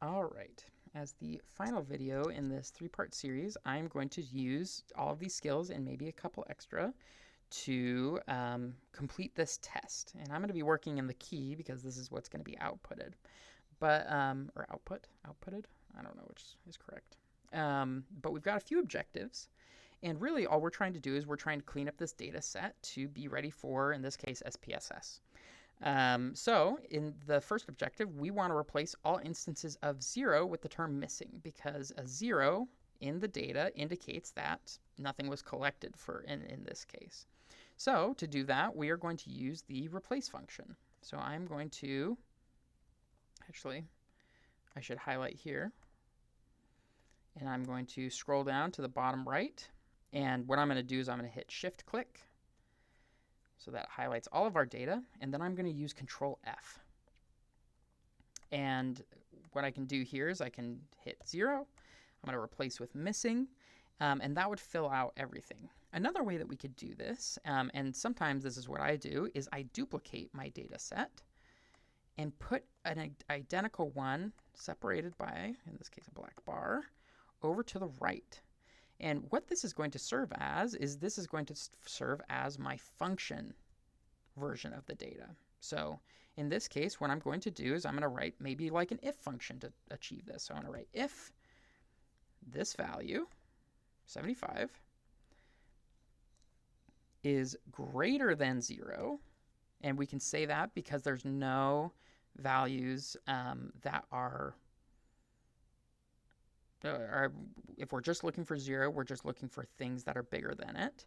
All right. As the final video in this three-part series, I'm going to use all of these skills and maybe a couple extra to complete this test. And I'm going to be working in the key because this is what's going to be outputted. But, or outputted? I don't know which is correct. But we've got a few objectives. And really, all we're trying to do is we're trying to clean up this data set to be ready for, in this case, SPSS. So in the first objective, we want to replace all instances of 0 with the term missing because a 0 in the data indicates that nothing was collected in this case. So to do that, we are going to use the replace function. So I'm going to, actually, I should highlight here, and I'm going to scroll down to the bottom right. And what I'm going to do is I'm going to hit shift click. So that highlights all of our data, and then I'm going to use Control F. And what I can do here is I can hit 0. I'm going to replace with missing, and that would fill out everything. Another way that we could do this, and sometimes this is what I do, is I duplicate my data set and put an identical one separated by, in this case, a black bar, over to the right. And what this is going to serve as is this is going to serve as my function version of the data. So in this case, what I'm going to do is I'm going to write maybe like an if function to achieve this. So I'm going to write if this value, 75, is greater than 0, and we can say that because there's no values that are if we're just looking for 0, we're just looking for things that are bigger than it.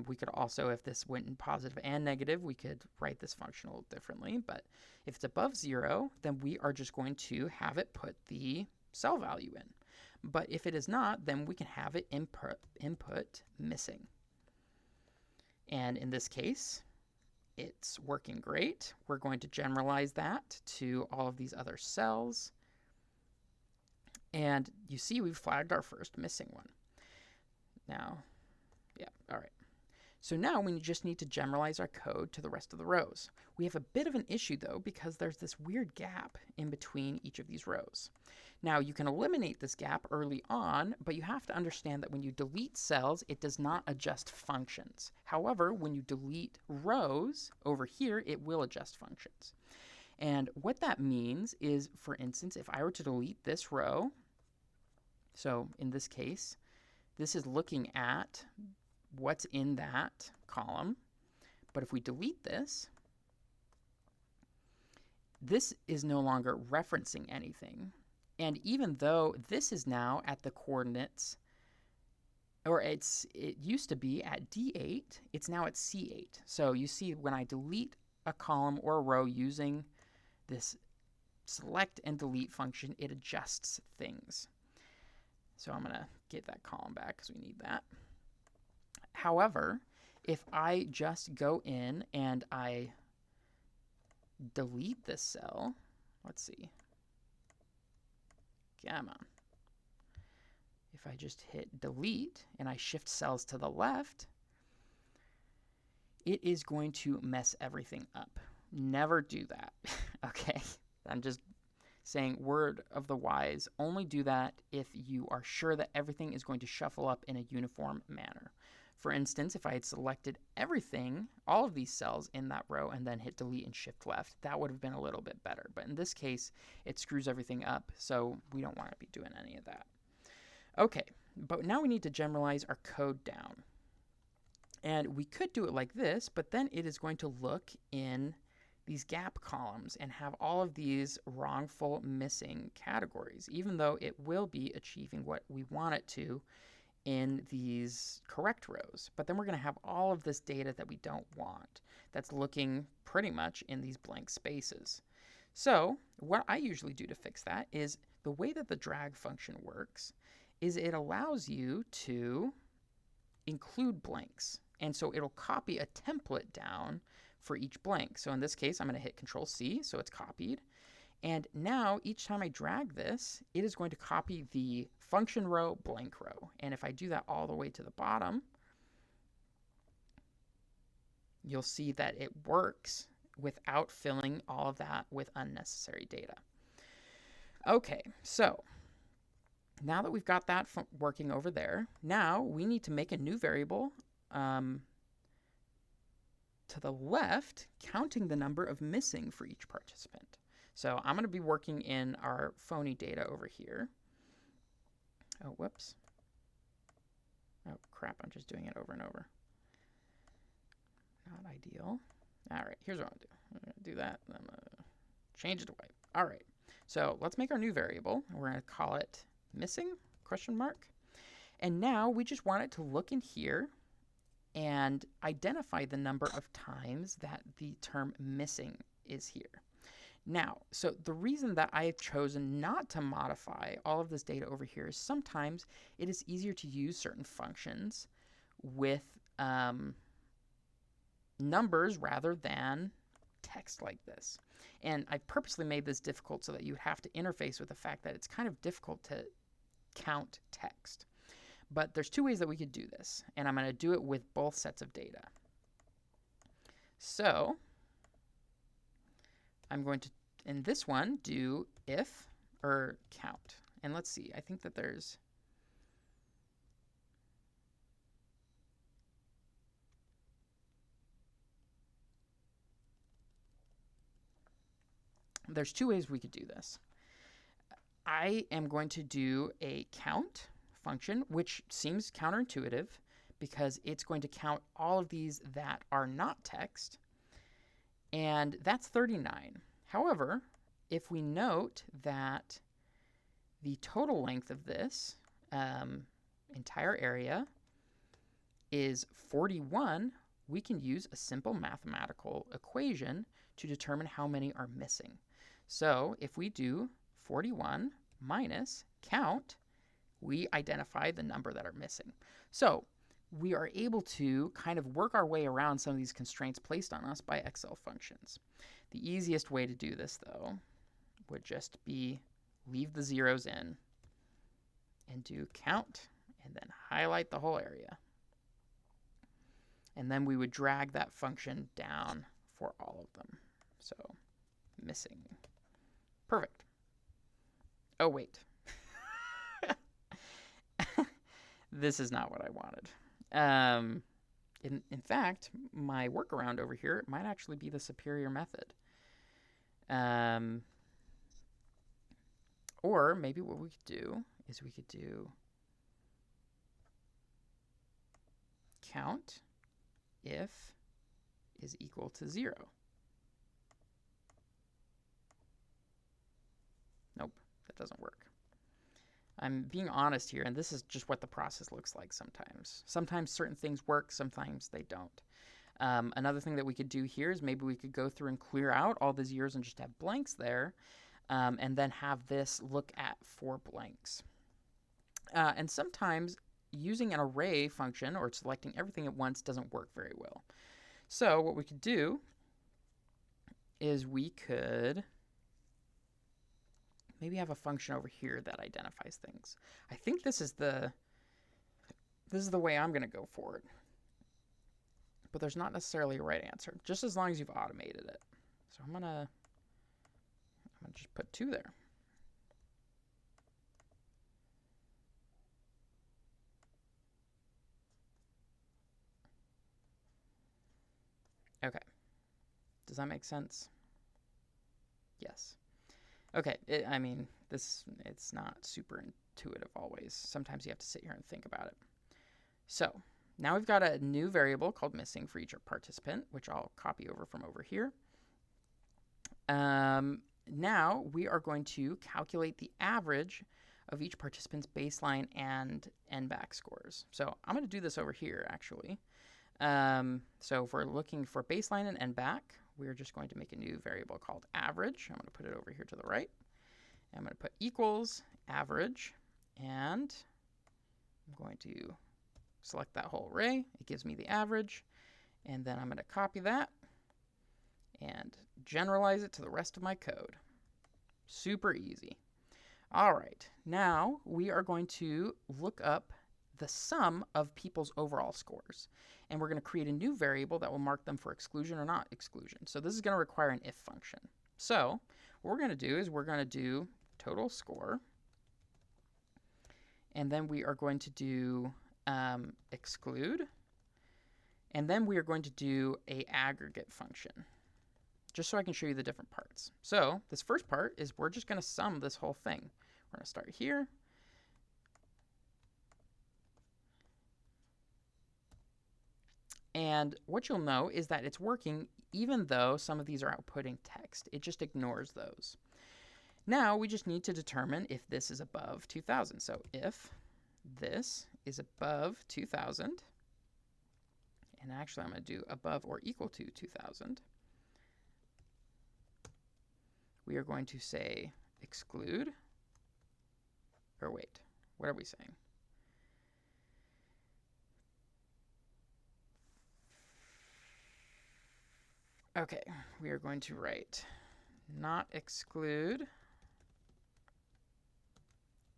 We could also, if this went in positive and negative, we could write this function a little differently. But if it's above 0, then we are just going to have it put the cell value in. But if it is not, then we can have it input missing. And in this case, it's working great. We're going to generalize that to all of these other cells. And you see we've flagged our first missing one. Now, yeah, all right. So now we just need to generalize our code to the rest of the rows. We have a bit of an issue though because there's this weird gap in between each of these rows. Now you can eliminate this gap early on, but you have to understand that when you delete cells, it does not adjust functions. However, when you delete rows over here, it will adjust functions. And what that means is, for instance, if I were to delete this row, so in this case, this is looking at what's in that column. But if we delete this, this is no longer referencing anything. And even though this is now at the coordinates, or it used to be at D8, it's now at C8. So you see when I delete a column or a row using this select and delete function, it adjusts things. So I'm going to get that column back because we need that. However, if I just go in and I delete this cell, let's see. Come on. If I just hit delete and I shift cells to the left, it is going to mess everything up. Never do that. Okay? I'm just saying word of the wise. Only do that if you are sure that everything is going to shuffle up in a uniform manner. For instance, if I had selected everything, all of these cells in that row, and then hit delete and shift left, that would have been a little bit better. But in this case, it screws everything up, so we don't want to be doing any of that. Okay, but now we need to generalize our code down. And we could do it like this, but then it is going to look in these gap columns and have all of these wrongful missing categories, even though it will be achieving what we want it to in these correct rows. But then we're going to have all of this data that we don't want that's looking pretty much in these blank spaces. So what I usually do to fix that is the way that the drag function works is it allows you to include blanks. And so it'll copy a template down for each blank. So in this case, I'm going to hit Control C, so it's copied. And now each time I drag this, it is going to copy the function row, blank row. And if I do that all the way to the bottom, you'll see that it works without filling all of that with unnecessary data. Okay, so now that we've got that working over there, now we need to make a new variable to the left, counting the number of missing for each participant. So I'm going to be working in our phony data over here. Oh, whoops. Oh, crap, I'm just doing it over and over. Not ideal. All right, here's what I'm going to do. I'm going to do that, and I'm going to change it to white. All right, so let's make our new variable. We're going to call it missing, question mark. And now we just want it to look in here and identify the number of times that the term missing is here. Now, so the reason that I've chosen not to modify all of this data over here is sometimes it is easier to use certain functions with numbers rather than text like this. And I purposely made this difficult so that you have to interface with the fact that it's kind of difficult to count text. But there's two ways that we could do this, and I'm going to do it with both sets of data. So I'm going to, in this one, do if or count. And let's see, I think that there's two ways we could do this. I am going to do a count function, which seems counterintuitive because it's going to count all of these that are not text, and that's 39. However, if we note that the total length of this entire area is 41, we can use a simple mathematical equation to determine how many are missing. So if we do 41 minus count, we identify the number that are missing. So we are able to kind of work our way around some of these constraints placed on us by Excel functions. The easiest way to do this, though, would just be leave the zeros in and do count and then highlight the whole area. And then we would drag that function down for all of them. So missing. Perfect. Oh, wait. This is not what I wanted. In fact, my workaround over here might actually be the superior method. Or maybe what we could do is we could do count if is equal to 0. Nope, that doesn't work. I'm being honest here, and this is just what the process looks like sometimes. Sometimes certain things work, sometimes they don't. Another thing that we could do here is maybe we could go through and clear out all the zeros and just have blanks there, and then have this look at 4 blanks. And sometimes using an array function or selecting everything at once doesn't work very well. So what we could do is we could maybe have a function over here that identifies things. I think this is the way I'm going to go for it. But there's not necessarily a right answer, just as long as you've automated it. So I'm going to just put 2 there. Okay. Does that make sense? Yes. Okay, it's not super intuitive always. Sometimes you have to sit here and think about it. So now we've got a new variable called missing for each participant, which I'll copy over from over here. Now we are going to calculate the average of each participant's baseline and NBAC scores. So I'm going to do this over here, actually. So if we're looking for baseline and NBAC, we're just going to make a new variable called average. I'm going to put it over here to the right. I'm going to put equals average, and I'm going to select that whole array. It gives me the average, and then I'm going to copy that and generalize it to the rest of my code. Super easy. All right, now we are going to look up the sum of people's overall scores. And we're going to create a new variable that will mark them for exclusion or not exclusion. So this is going to require an if function. So what we're going to do is we're going to do total score. And then we are going to do exclude. And then we are going to do a aggregate function, just so I can show you the different parts. So this first part is we're just going to sum this whole thing. We're going to start here. And what you'll know is that it's working even though some of these are outputting text. It just ignores those. Now we just need to determine if this is above 2000. So if this is above 2000, and actually I'm going to do above or equal to 2000, we are going to say exclude, or wait, what are we saying? Okay, we are going to write not exclude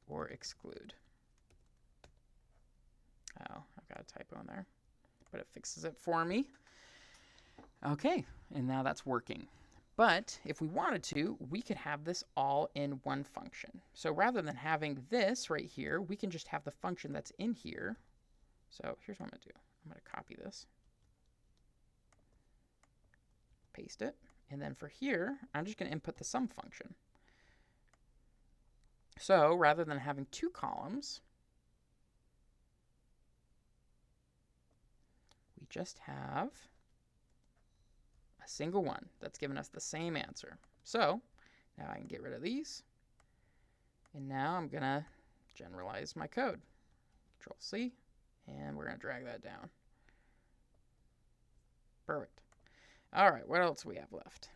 or exclude. Oh, I've got a typo in there, but it fixes it for me. Okay, and now that's working. But if we wanted to, we could have this all in one function. So rather than having this right here, we can just have the function that's in here. So here's what I'm going to do. I'm going to copy this, paste it, and then for here, I'm just going to input the sum function. So rather than having two columns, we just have a single one that's given us the same answer. So now I can get rid of these. And now I'm going to generalize my code. Control C, and we're going to drag that down. Perfect. All right, what else do we have left?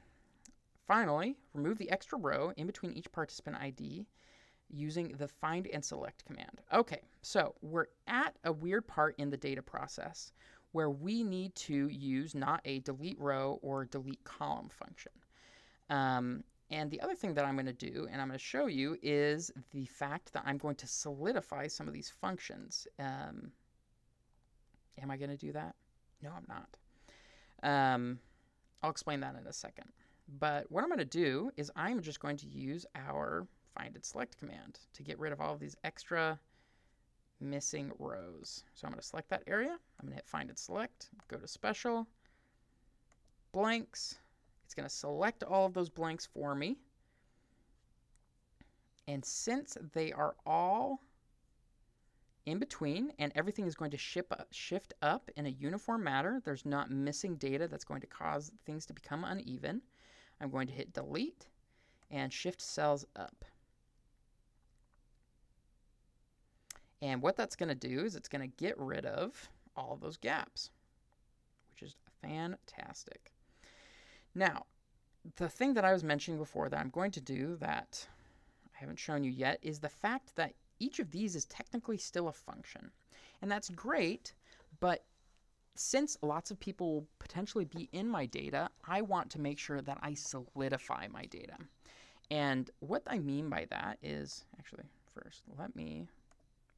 Finally, remove the extra row in between each participant ID using the find and select command. Okay, so we're at a weird part in the data process where we need to use not a delete row or delete column function. And the other thing that I'm going to do, and I'm going to show you, is the fact that I'm going to solidify some of these functions. Am I going to do that? No, I'm not. I'll explain that in a second. But what I'm going to do is I'm just going to use our find and select command to get rid of all of these extra missing rows. So I'm going to select that area. I'm going to hit find and select, go to special, blanks. It's going to select all of those blanks for me. And since they are all in between and everything is going to shift up in a uniform manner, there's not missing data that's going to cause things to become uneven, I'm going to hit delete and shift cells up. And what that's going to do is it's going to get rid of all of those gaps, which is fantastic. Now, the thing that I was mentioning before that I'm going to do that I haven't shown you yet is the fact that each of these is technically still a function. And that's great, but since lots of people will potentially be in my data, I want to make sure that I solidify my data. And what I mean by that is, actually, first, let me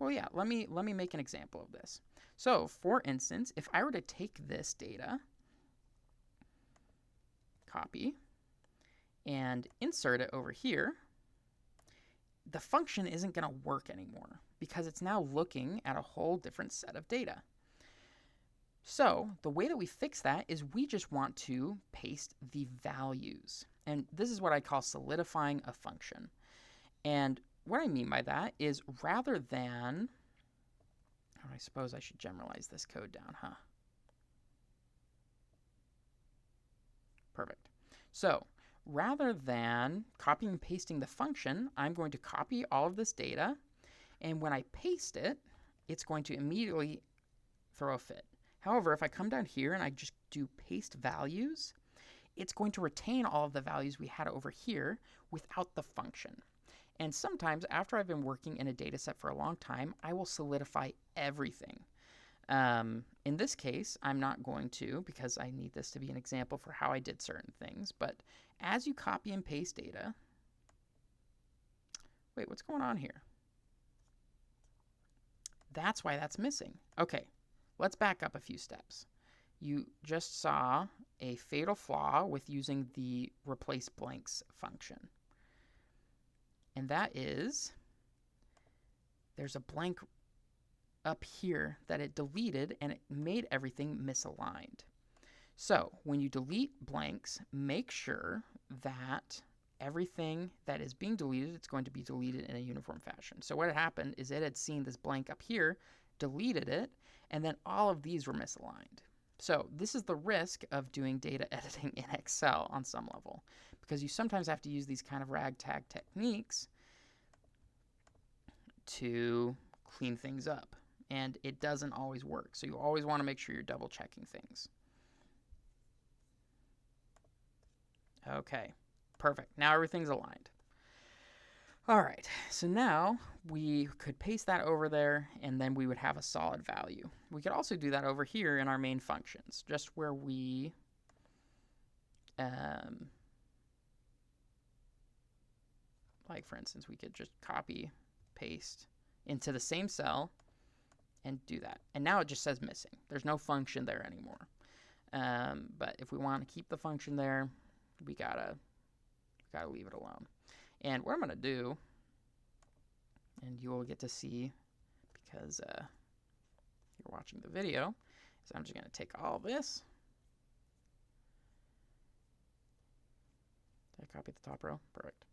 make an example of this. So, for instance, if I were to take this data, copy, and insert it over here, the function isn't going to work anymore because it's now looking at a whole different set of data. So the way that we fix that is we just want to paste the values. And this is what I call solidifying a function. And what I mean by that is rather than, I suppose I should generalize this code down, huh? Perfect. So rather than copying and pasting the function, I'm going to copy all of this data, and when I paste it, it's going to immediately throw a fit. However, if I come down here and I just do paste values, it's going to retain all of the values we had over here without the function. And sometimes after I've been working in a data set for a long time, I will solidify everything. In this case, I'm not going to because I need this to be an example for how I did certain things. But as you copy and paste data, wait, what's going on here? That's why that's missing. Okay, let's back up a few steps. You just saw a fatal flaw with using the replace blanks function. And that is, there's a blank up here that it deleted, and it made everything misaligned. So when you delete blanks, make sure that everything that is being deleted, it's going to be deleted in a uniform fashion. So what had happened is it had seen this blank up here, deleted it, and then all of these were misaligned. So this is the risk of doing data editing in Excel on some level, because you sometimes have to use these kind of ragtag techniques to clean things up, and it doesn't always work. So you always want to make sure you're double checking things. Okay, perfect. Now everything's aligned. All right, so now we could paste that over there, and then we would have a solid value. We could also do that over here in our main functions, just where we like, for instance, we could just copy, paste into the same cell and do that. And now it just says missing. There's no function there anymore. But if we want to keep the function there, we gotta leave it alone. And what I'm gonna do, and you will get to see because you're watching the video, is I'm just gonna take all this. Did I copy the top row? Perfect.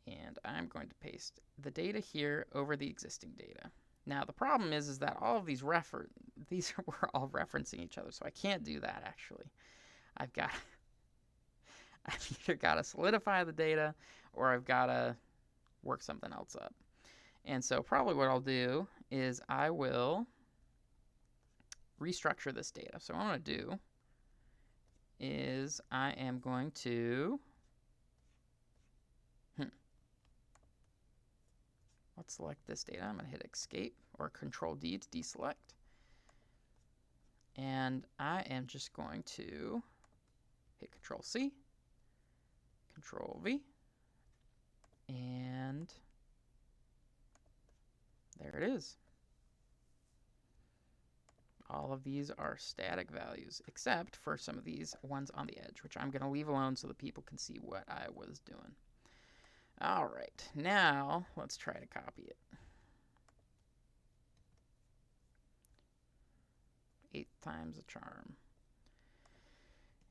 And I'm going to paste the data here over the existing data. Now the problem is that all of these were all referencing each other, so I can't do that actually. I've either got to solidify the data or I've got to work something else up. And so probably what I'll do is I will restructure this data. So what I'm going to do is I am going to let's select this data. I'm going to hit escape or Control D to deselect. And I am just going to hit Control C, Control V, and there it is. All of these are static values, except for some of these ones on the edge, which I'm going to leave alone so that people can see what I was doing. All right, now let's try to copy it. 8 times the charm.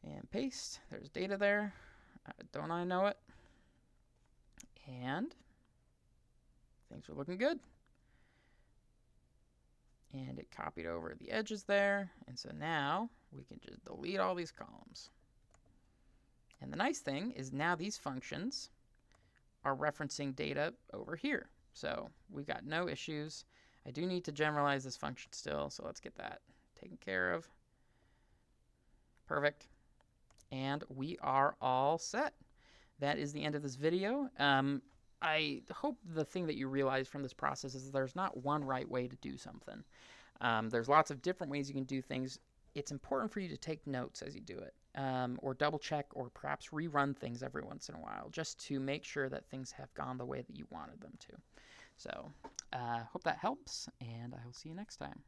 And paste. There's data there. Don't I know it? And things are looking good. And it copied over the edges there. And so now we can just delete all these columns. And the nice thing is now these functions are referencing data over here. So we've got no issues. I do need to generalize this function still, so let's get that taken care of. Perfect. And we are all set. That is the end of this video. I hope the thing that you realize from this process is that there's not one right way to do something. There's lots of different ways you can do things. It's important for you to take notes as you do it, or double check, or perhaps rerun things every once in a while, just to make sure that things have gone the way that you wanted them to. So, hope that helps, and I will see you next time.